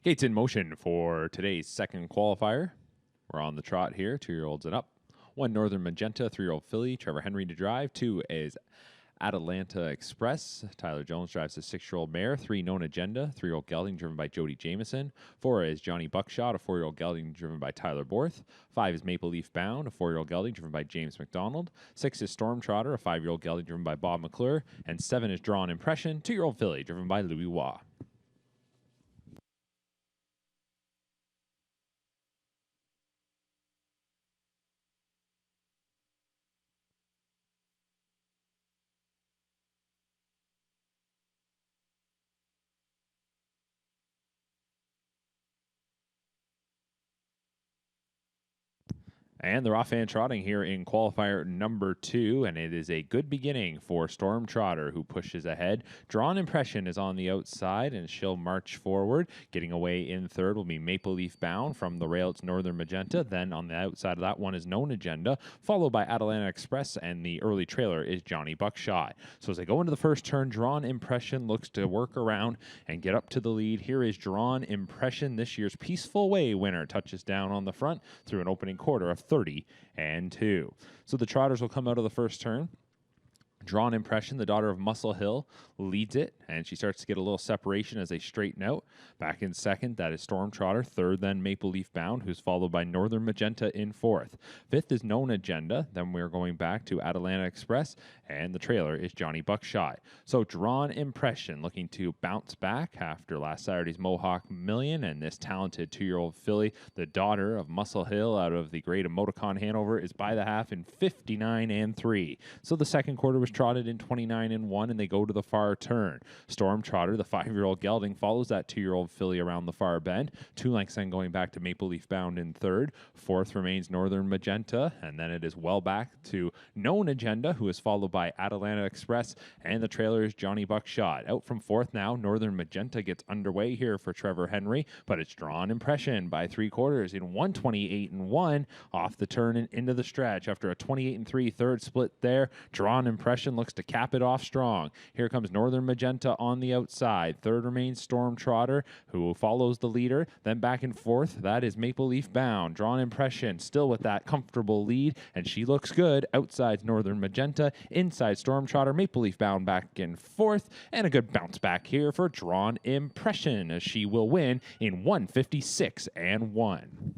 Gates in motion for today's second qualifier. We're on the trot here, 2-year-olds and up. 1 Northern Magenta, 3-year-old filly, Trevor Henry to drive. 2 is Atalanta Express. Tyler Jones drives a 6-year-old mare. 3 Known Agenda, 3-year-old gelding driven by Jody Jameson. 4 is Johnny Buckshot, a 4-year-old gelding driven by Tyler Borth. 5 is Maple Leaf Bound, a 4-year-old gelding driven by James McDonald. 6 is Storm Trotter, a 5-year-old gelding driven by Bob McClure. And 7 is Drawn Impression, 2-year-old filly driven by Louis Waugh. And they're off and trotting here in qualifier number 2, and it is a good beginning for Storm Trotter, who pushes ahead. Drawn Impression is on the outside, and she'll march forward. Getting away in third will be Maple Leaf Bound. From the rail, it's Northern Magenta. Then on the outside of that one is Known Agenda, followed by Atalanta Express, and the early trailer is Johnny Buckshot. So as they go into the first turn, Drawn Impression looks to work around and get up to the lead. Here is Drawn Impression, this year's Peaceful Way winner, touches down on the front through an opening quarter of 30-2. So the trotters will come out of the first turn. Drawn Impression, the daughter of Muscle Hill, leads it, and she starts to get a little separation as they straighten out. Back in second, that is Storm Trotter. Third, then Maple Leaf Bound, who's followed by Northern Magenta in fourth. Fifth is Known Agenda. Then we're going back to Atalanta Express, and the trailer is Johnny Buckshot. So Drawn Impression looking to bounce back after last Saturday's Mohawk Million, and this talented 2-year-old filly, the daughter of Muscle Hill out of the Great Emoticon Hanover, is by the half in 59-3. So the second quarter was trotted in 29-1, and they go to the far turn. Storm Trotter, the 5-year-old gelding, follows that 2-year-old filly around the far bend. 2 lengths then going back to Maple Leaf Bound in third. Fourth remains Northern Magenta, and then it is well back to Known Agenda, who is followed by Atalanta Express, and the trailer is Johnny Buckshot. Out from fourth now, Northern Magenta gets underway here for Trevor Henry, but it's Drawn Impression by 3/4 in 128-1 off the turn and into the stretch. After a 28-3 third split there, Drawn Impression looks to cap it off strong. Here comes Northern Magenta on the outside. Third remains Storm Trotter, who follows the leader. Then back and forth, that is Maple Leaf Bound. Drawn Impression still with that comfortable lead, and she looks good. Outside Northern Magenta, inside Storm Trotter, Maple Leaf Bound back and forth, and a good bounce back here for Drawn Impression, as she will win in 156-1.